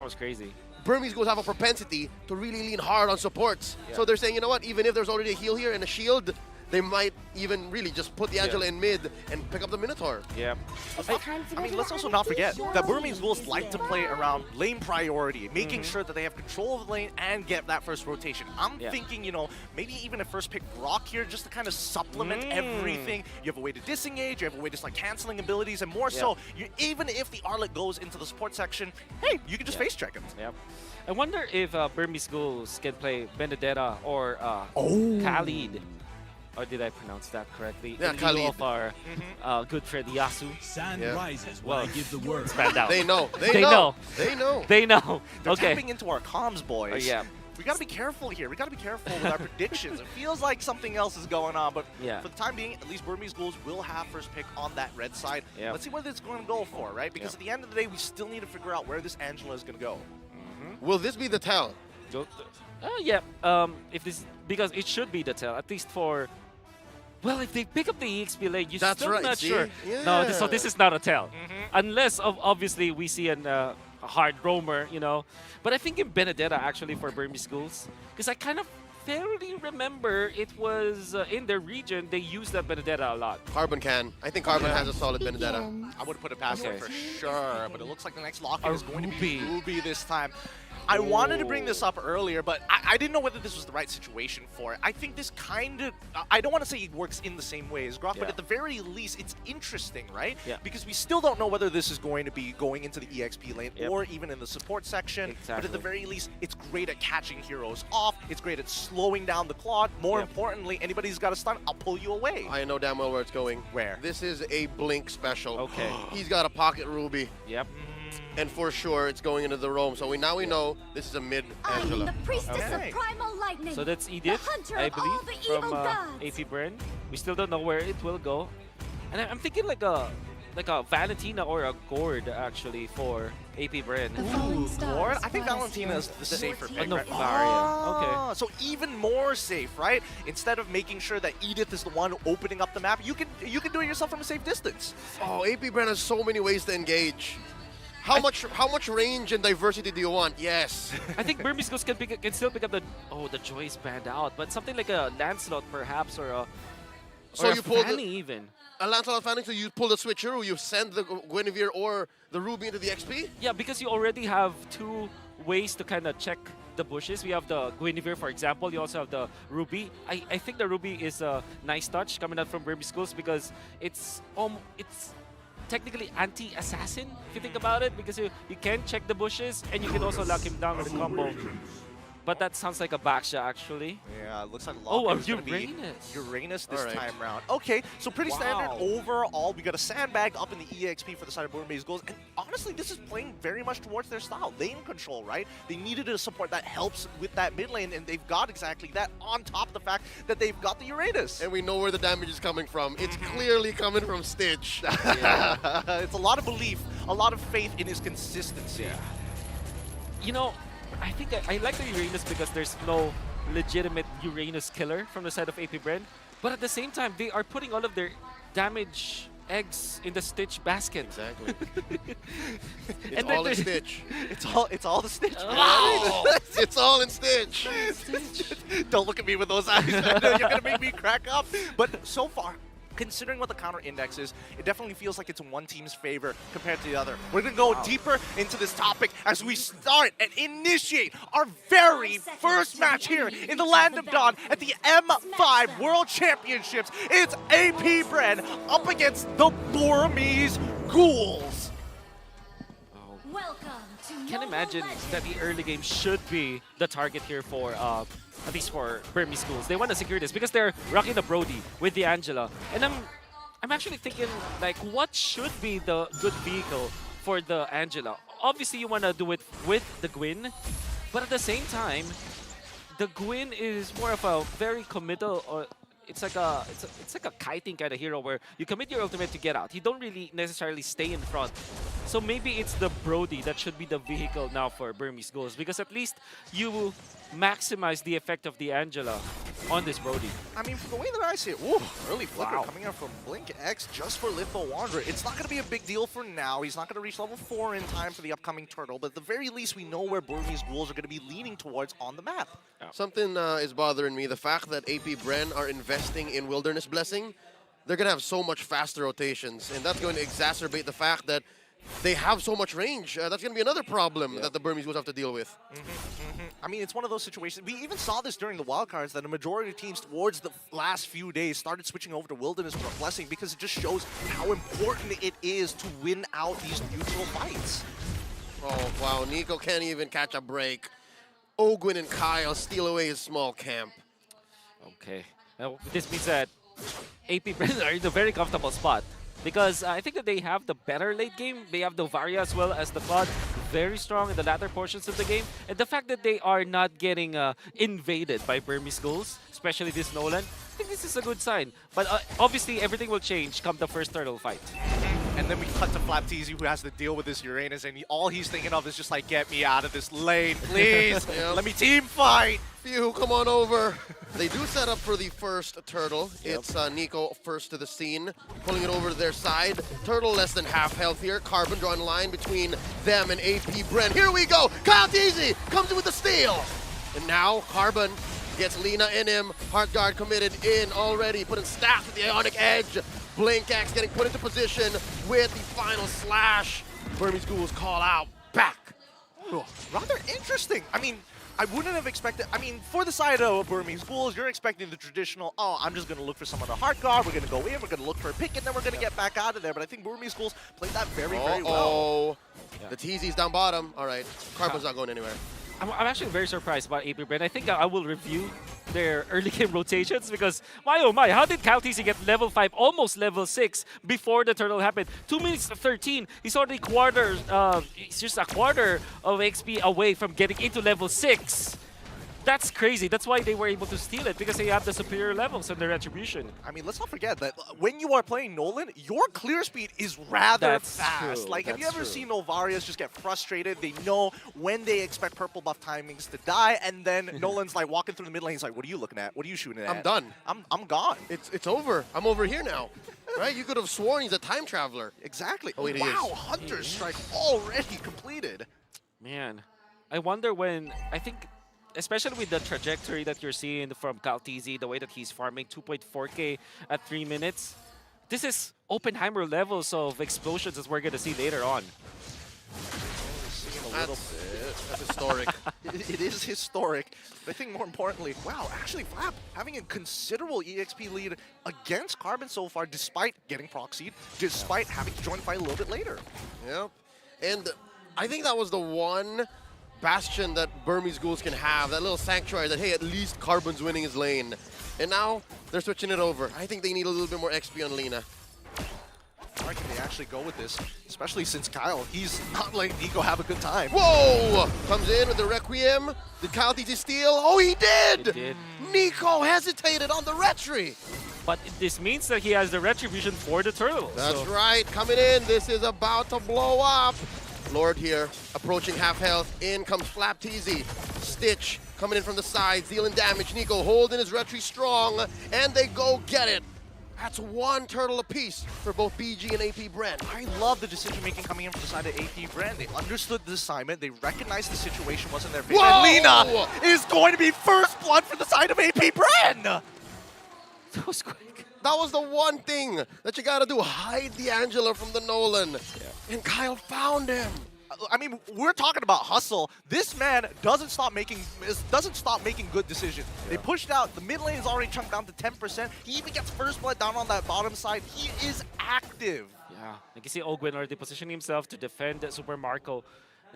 was crazy. Burmese Ghouls have a propensity to really lean hard on supports. So they're saying, you know what, even if there's already a heal here and a shield, they might even really just put the Angela in mid and pick up the Minotaur. Yeah. I mean, let's also not forget that Burmese Ghouls like to play around lane priority, making sure that they have control of the lane and get that first rotation. I'm thinking, you know, maybe even a first pick Brock here just to kind of supplement everything. You have a way to disengage, you have a way to start canceling abilities, and more so, even if the Arlet goes into the support section, hey, you can just face check him. Yep. I wonder if Burmese Ghouls can play Benedetta or Khalid. Or did I pronounce that correctly? Yeah, Khalid. Of our good friend Yasu. Sun rises when Well, I give the word. Stand out. They know. They know. They know. They know. They're Okay. tapping into our comms, boys. Yeah. We gotta be careful here. We gotta be careful with our predictions. It feels like something else is going on, but Yeah. for the time being, at least Burmese Ghouls will have first pick on that red side. Yeah. Let's see what it's going to go for, right? Because at the end of the day, we still need to figure out where this Angela is going to go. Will this be the tell? Yeah. If this because it should be the tell, at least for. Well, if they pick up the EXP lane, you're That's still right, not see? sure. Yeah. No, so this is not a tell. Unless, obviously, we see a hard roamer, you know. But I think in Benedetta, actually, for Burmese Ghouls, because I kind of fairly remember it was in their region, they used that Benedetta a lot. Carbon can. I think Carbon has a solid Benedetta. I would put it past Okay. them for sure, but it looks like the next lock-in A is going to Ruby. be Ruby this time. I wanted to bring this up earlier, but I didn't know whether this was the right situation for it. I think this kind of, I don't want to say it works in the same way as Grok, but at the very least, it's interesting, right? Yeah. Because we still don't know whether this is going to be going into the EXP lane or even in the support section. But at the very least, it's great at catching heroes off. It's great at slowing down the Claude. More importantly, anybody who's got a stun, I'll pull you away. I know damn well where it's going. Where? This is a Blink special. Okay. He's got a pocket Ruby. Yep. And for sure, it's going into the roam. So we know this is a mid I am Angela. the priestess Okay. of primal lightning. So that's Edith, hunter I of all believe, the evil from gods. AP Bren. We still don't know where it will go. And I'm thinking like a Valentina or a Gord, actually, for AP Bren. Lord, I think Valentina is the safer pick. no, right? Varia. So even more safe, right? Instead of making sure that Edith is the one opening up the map, you can do it yourself from a safe distance. Oh, AP Bren has so many ways to engage. How much range and diversity do you want? Yes. I think Burmese Ghouls can still pick up the Joyce banned out, but something like a Lancelot perhaps or a So or you a pull Fanny even. a Lancelot Fanning, so you pull the switcheroo, you send the Guinevere or the Ruby into the XP? Yeah, because you already have two ways to kind of check the bushes. We have the Guinevere, for example. You also have the Ruby. I think the Ruby is a nice touch coming out from Burmese Ghouls because it's technically anti-assassin, if you think about it, because you can check the bushes and you can also lock him down with a combo. But that sounds like a Baksha, actually. Yeah, it looks like Oh, a is gonna be Uranus. Uranus this Alright. time round. Okay, so pretty standard overall. We got a sandbag up in the EXP for the side of Burmese Ghouls, and honestly, this is playing very much towards their style. Lane control, right? They needed a support that helps with that mid lane, and they've got exactly that on top of the fact that they've got the Uranus. And we know where the damage is coming from. It's clearly coming from Stitch. It's a lot of belief, a lot of faith in his consistency. You know, I think I like the Uranus because there's no legitimate Uranus killer from the side of AP Bren. But at the same time, they are putting all of their damage eggs in the Stitch basket. Exactly. It's And all then in Stitch. It's all the Stitch. Wow! It's all in Stitch. Don't look at me with those eyes. I know you're gonna make me crack up. But so far, considering what the counter index is, it definitely feels like it's in one team's favor compared to the other. We're gonna go deeper into this topic as we start and initiate our very first match here in the Land of Dawn at the M5 World Championships. It's AP Bren up against the Burmese Ghouls. Welcome to Can't Mobile imagine Legends. that the early game should be the target here for at least for Burmese Schools. They want to secure this because they're rocking the Brody with the Angela. And I'm actually thinking, like, what should be the good vehicle for the Angela? Obviously, you want to do it with the Gwyn, but at the same time, the Gwyn is more of a very committal, or it's like a kiting kind of hero where you commit your ultimate to get out. You don't really necessarily stay in front. So maybe it's the Brody that should be the vehicle now for Burmese Ghouls, because at least you maximize the effect of the Angela on this Brody. I mean, from the way that I see it, woo, early flicker Wow. coming out from Blink X just for Litho Wanderer. It's not going to be a big deal for now. He's not going to reach level 4 in time for the upcoming Turtle, but at the very least, we know where Burmese Ghouls are going to be leaning towards on the map. Something is bothering me. The fact that AP Bren are investing in Wilderness Blessing, they're going to have so much faster rotations, and that's going to exacerbate the fact that they have so much range. That's going to be another problem that the Burmese will have to deal with. I mean, it's one of those situations. We even saw this during the wildcards that a majority of teams towards the last few days started switching over to Wilderness Blessing because it just shows how important it is to win out these neutral fights. Oh, wow. Nico can't even catch a break. Ogwin and Kyle steal away his small camp. Okay. Now, this means that AP Bren are in a very comfortable spot. Because I think that they have the better late game. They have the Varia as well as the Cloud. Very strong in the latter portions of the game. And the fact that they are not getting invaded by Burmese Ghouls, especially this Nolan, I think this is a good sign. But obviously, everything will change come the first Turtle fight. And then we cut to Flapteezy, who has to deal with this Uranus, and all he's thinking of is just like, get me out of this lane, please. Let me team fight. Phew, come on over. They do set up for the first Turtle. It's Nico first to the scene, pulling it over to their side. Turtle less than half health here. Carbon drawing a line between them and AP Bren. Here we go. Kyle Teasy comes in with the steal. And now Carbon gets Lina in him. Heart Guard committed in already, putting staff with the Ionic Edge. Blink X getting put into position with the final slash. Burmese Ghouls call out back. Rather interesting. I mean, I wouldn't have expected, I mean, for the side of Burmese Ghouls, you're expecting the traditional, oh, I'm just going to look for someone to heart guard, we're going to go in, we're going to look for a pick, and then we're going to get back out of there. But I think Burmese Ghouls played that very well. The TZ's down bottom. All right, Carbon's not going anywhere. I'm actually very surprised about AP Bren. I think I will review their early game rotations because, my oh my, how did Kyle TC get level 5, almost level 6 before the Turtle happened? 2 minutes to 13, he's already he's just a quarter of XP away from getting into level 6. That's crazy. That's why they were able to steal it, because they have the superior levels and the retribution. I mean, let's not forget that when you are playing Nolan, your clear speed is rather fast. True. Like, have you That's ever true. seen Novarias just get frustrated? They know when they expect purple buff timings to die, and then Nolan's like walking through the mid lane. He's like, "What are you looking at? What are you shooting at?" I'm done. I'm gone. It's over. I'm over here now. Right? You could have sworn he's a time traveler. Exactly. Oh, wait, he wow, is. Hunter's Strike already completed. Man, I wonder when, I think, especially with the trajectory that you're seeing from Kyle TZ, the way that he's farming 2.4k at 3 minutes, this is Oppenheimer levels of explosions as we're going to see later on. That's historic. It is historic. But I think more importantly, wow, actually Flap having a considerable EXP lead against Carbon so far, despite getting proxied, despite having to join the fight a little bit later. Yep. And I think that was the one bastion that Burmese Ghouls can have, that little sanctuary that, hey, at least Carbon's winning his lane. And now they're switching it over. I think they need a little bit more XP on Lina. How can they actually go with this? Especially since Kyle, he's not letting Nico have a good time. Whoa! Comes in with the Requiem. Did Kyle TT steal? Oh, he did! He did. Nico hesitated on the retry. But this means that he has the retribution for the Turtle. That's so. right. Coming in. This is about to blow up. Lord here, approaching half health. In comes Flap TZ. Stitch coming in from the side, dealing damage. Nico holding his retry strong, and they go get it. That's one Turtle apiece for both BG and AP Bren. I love the decision making coming in from the side of AP Brand. They understood the assignment. They recognized the situation wasn't their favor. Whoa! And Lina is going to be first blood for the side of AP Brand. That was quick. That was the one thing that you gotta do, hide the Angela from the Nolan. And Kyle found him. I mean, we're talking about hustle. This man doesn't stop making good decisions. They pushed out. The mid lane is already chunked down to 10%. He even gets first blood down on that bottom side. He is active. Yeah, you can see Ogwin already positioning himself to defend Super Marco.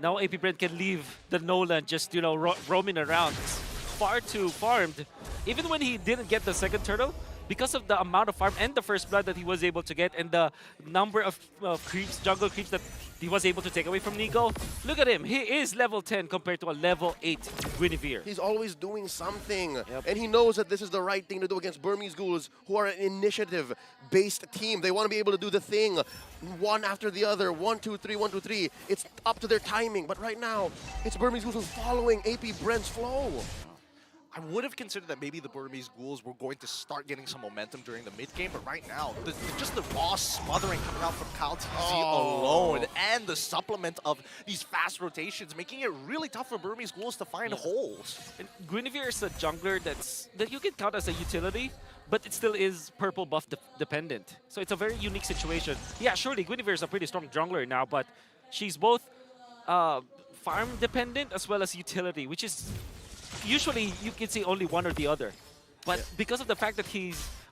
Now AP Brent can leave the Nolan just, roaming around. It's far too farmed. Even when he didn't get the second Turtle, because of the amount of farm and the first blood that he was able to get and the number of creeps, jungle creeps that he was able to take away from Nico, look at him. He is level 10 compared to a level 8 Guinevere. He's always doing something. And he knows that this is the right thing to do against Burmese Ghouls, who are an initiative-based team. They want to be able to do the thing one after the other. 1, 2, 3, 1, 2, 3. It's up to their timing. But right now, it's Burmese Ghouls who's following AP Bren's flow. I would have considered that maybe the Burmese Ghouls were going to start getting some momentum during the mid-game, but right now, just the raw smothering coming out from Kyle TZ alone, and the supplement of these fast rotations, making it really tough for Burmese Ghouls to find holes. And Guinevere is a jungler that you can count as a utility, but it still is purple buff dependent. So it's a very unique situation. Yeah, surely Guinevere is a pretty strong jungler now, but she's both farm dependent as well as utility, which is usually you can see only one or the other. But because of the fact that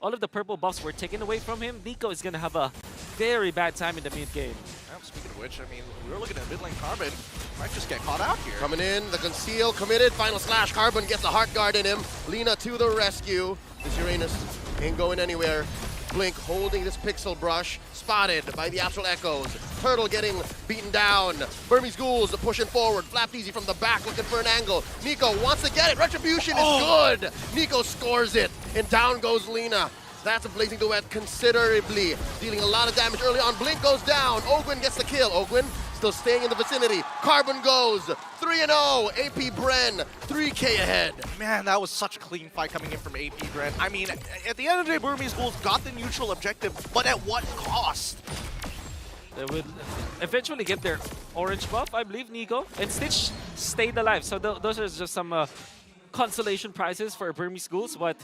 all of the purple buffs were taken away from him, Nico is going to have a very bad time in the mid game. Speaking of which, I mean, we're looking at mid lane Carbon. Might just get caught out here. Coming in, the conceal committed, final slash. Carbon gets the heart guard in him. Lina to the rescue. This Uranus ain't going anywhere. Blink holding this pixel brush, spotted by the Astral Echoes. Turtle getting beaten down. Burmese Ghouls pushing forward. Flap Easy from the back looking for an angle. Nico wants to get it. Retribution is good. Nico scores it, and down goes Lina. That's a blazing duet considerably, dealing a lot of damage early on. Blink goes down. Ogwin gets the kill. Ogwin still staying in the vicinity. Carbon goes 3-0. AP Bren 3K ahead. Man, that was such a clean fight coming in from AP Bren. I mean, at the end of the day, Burmese Ghouls got the neutral objective, but at what cost? They would eventually get their orange buff, I believe, Nico. And Stitch stayed alive. So those are just some consolation prizes for Burmese Ghouls, but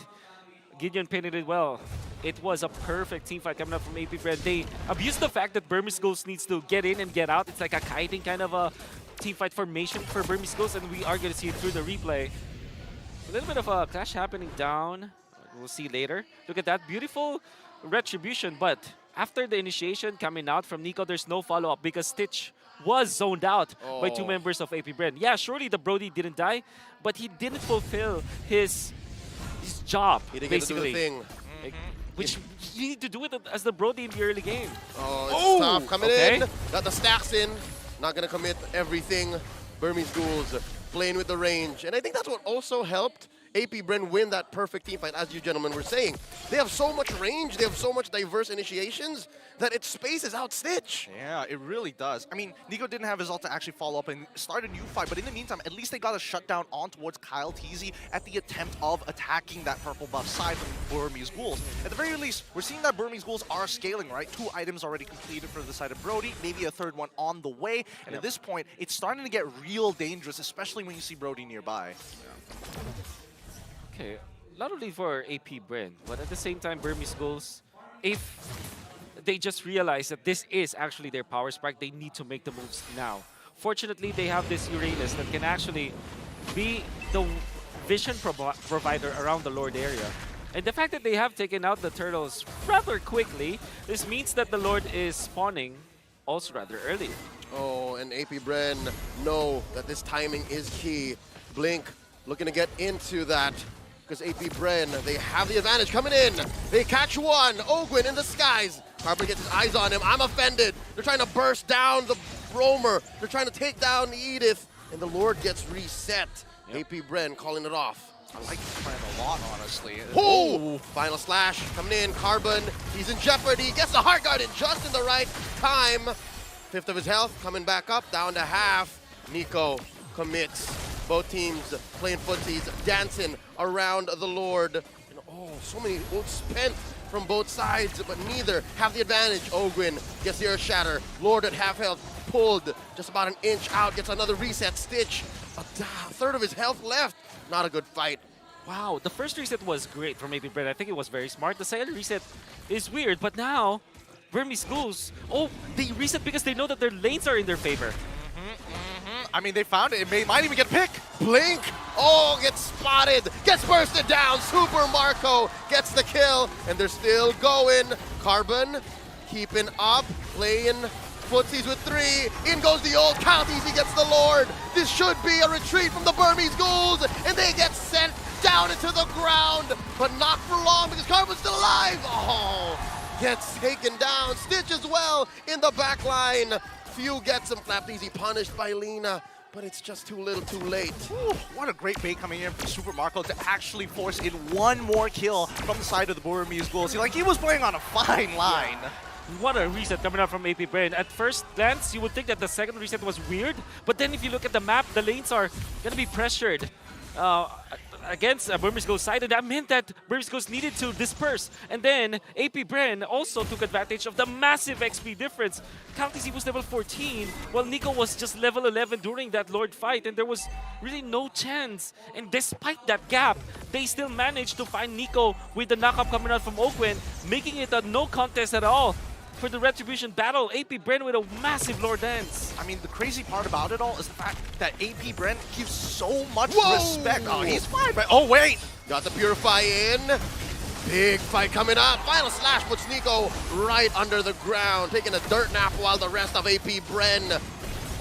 Gideon painted it well. It was a perfect team fight coming up from AP Bren. They abused the fact that Burmese Ghouls needs to get in and get out. It's like a kiting kind of a team fight formation for Burmese Ghouls, and we are going to see it through the replay. A little bit of a clash happening down. We'll see later. Look at that beautiful retribution, but after the initiation coming out from Nico, there's no follow-up because Stitch was zoned out by two members of AP Bren. Yeah, surely the Brody didn't die, but he didn't fulfill his job, He didn't basically. get to do the thing. Which you need to do it as the Brody in the early game. Oh, it's tough. Coming okay. in. Got the stacks in. Not going to commit everything. Burmese Ghouls playing with the range. And I think that's what also helped AP Bren win that perfect team fight, as you gentlemen were saying. They have so much range, they have so much diverse initiations that it spaces out Stitch. Yeah, it really does. I mean, Nico didn't have his ult to actually follow up and start a new fight, but in the meantime, at least they got a shutdown on towards Kyle TZ at the attempt of attacking that purple buff side from Burmese Ghouls. At the very least, we're seeing that Burmese Ghouls are scaling, right? 2 items already completed for the side of Brody, maybe a 3rd one on the way, and at this point, it's starting to get real dangerous, especially when you see Brody nearby. Okay, not only for AP Bren, but at the same time, Burmese Ghouls, if they just realize that this is actually their power spike, they need to make the moves now. Fortunately, they have this Uranus that can actually be the vision provider around the Lord area. And the fact that they have taken out the turtles rather quickly, this means that the Lord is spawning also rather early. Oh, and AP Bren know that this timing is key. Blink looking to get into that, because AP Bren, they have the advantage coming in. They catch one. Ogwin in the skies. Carbon gets his eyes on him. I'm offended. They're trying to burst down the Roamer. They're trying to take down Edith, and the Lord gets reset. AP Bren calling it off. I like this plan a lot, honestly. Oh! Final slash coming in. Carbon, he's in jeopardy. Gets the heart guard in just in the right time. 5th of his health coming back up, down to half. Nico commits. Both teams playing footsies, dancing around the Lord. And oh, so many ults spent from both sides, but neither have the advantage. Ogwin gets the Earth Shatter. Lord at half health, pulled just about an inch out, gets another reset. Stitch, a 1/3 of his health left. Not a good fight. Wow, the first reset was great from AP Bren. I think it was very smart. The second reset is weird, but now Burmese Ghouls, oh, they reset because they know that their lanes are in their favor. I mean, they found it. It might even get picked. Blink, oh, gets spotted, gets bursted down. Super Marco gets the kill, and they're still going. Carbon keeping up, playing footsies with 3. In goes the old count. Easy gets the Lord. This should be a retreat from the Burmese Ghouls, and they get sent down into the ground, but not for long because Carbon's still alive. Oh, gets taken down. Stitch as well in the back line. Few gets him. Flap Easy punished by Lina, but it's just too little too late. Ooh, what a great bait coming in from Super Marco to actually force in one more kill from the side of the Burmese Ghouls. He was playing on a fine line. What a reset coming out from AP Bren. At first glance, you would think that the second reset was weird, but then if you look at the map, the lanes are going to be pressured. against Burmese Ghouls side, and that meant that Burmese Ghouls needed to disperse. And then AP Bren also took advantage of the massive XP difference. County was level 14, while Nico was just level 11 during that Lord fight, and there was really no chance. And despite that gap, they still managed to find Nico with the knockup coming out from Oakwen, making it a no contest at all. For the Retribution battle, AP Bren with a massive Lord Dance. I mean, the crazy part about it all is the fact that AP Bren gives so much Whoa! respect. Oh, he's fine, but oh wait! Got the Purify in. Big fight coming up. Final slash puts Nico right under the ground, taking a dirt nap while the rest of AP Bren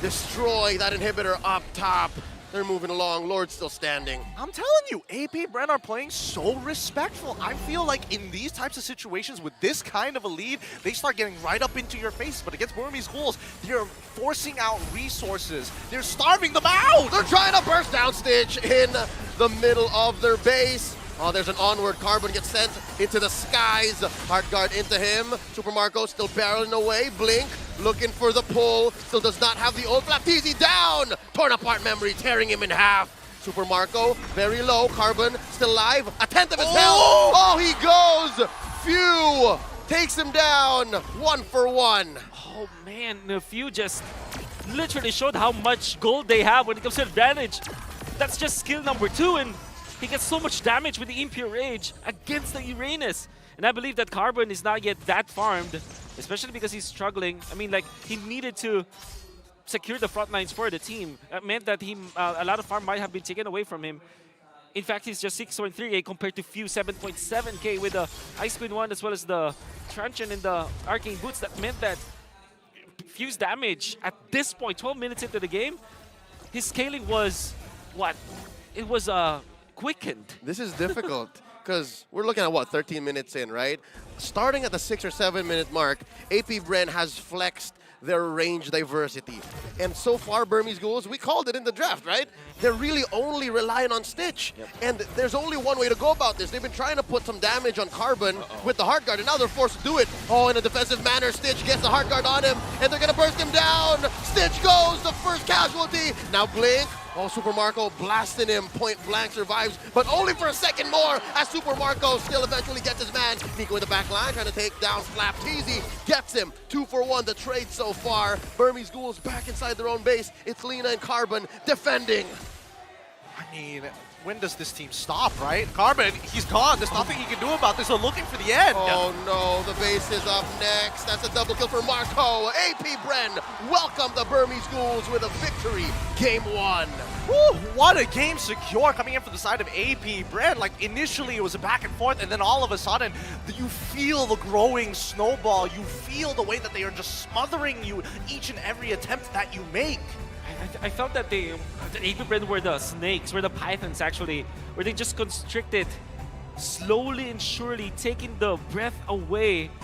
destroy that inhibitor up top. They're moving along. Lord's still standing. I'm telling you, AP Bren are playing so respectful. I feel like in these types of situations with this kind of a lead, they start getting right up into your face. But against Burmese Ghouls, they're forcing out resources. They're starving them out. They're trying to burst down Stitch in the middle of their base. Oh, there's an onward. Carbon gets sent into the skies. Hard guard into him. Super Marco still barreling away. Blink looking for the pull. Still does not have the ult. Flapteezy down. Torn apart memory, tearing him in half. Super Marco very low. Carbon still alive. A tenth of his health. Oh, he goes. Phew. Takes him down. 1 for 1. Oh man, Few just literally showed how much gold they have when it comes to advantage. That's just skill number 2, and he gets so much damage with the Impure Rage against the Uranus. And I believe that Carbon is not yet that farmed, especially because he's struggling. I mean, like, he needed to secure the front lines for the team. That meant that a lot of farm might have been taken away from him. In fact, he's just 6.3k compared to Few 7.7k with the Ice Queen 1 as well as the Truncheon and the Arcane Boots. That meant that Few's damage at this point, 12 minutes into the game, his scaling was, what? It was quickened. This is difficult because we're looking at what, 13 minutes in, right? Starting at the 6 or 7 minute mark, AP Bren has flexed their range diversity. And so far, Burmese Ghouls, we called it in the draft, right? They're really only relying on Stitch. Yep. And there's only one way to go about this. They've been trying to put some damage on Carbon with the Heart Guard, and now they're forced to do it. Oh, in a defensive manner, Stitch gets the Heart Guard on him, and they're gonna burst him down. Stitch goes, the first casualty. Now Blink. Oh, Super Marco blasting him, point blank, survives, but only for a second more as Super Marco still eventually gets his man. Nico in the back line trying to take down Flapteezy, gets him. 2 for 1, the trade so far. Burmese Ghouls back inside their own base. It's Lena and Carbon defending. I mean, when does this team stop, right? Carbon, he's gone. There's nothing he can do about this. They're looking for the end. Oh no, the base is up next. That's a double kill for Marco. AP Bren welcome the Burmese Ghouls with a victory. Game 1. Woo, what a game secure coming in from the side of AP Bren. Like, initially it was a back and forth, and then all of a sudden, you feel the growing snowball. You feel the way that they are just smothering you each and every attempt that you make. I felt that the AP Bren were the snakes, were the pythons actually, where they just constricted slowly and surely, taking the breath away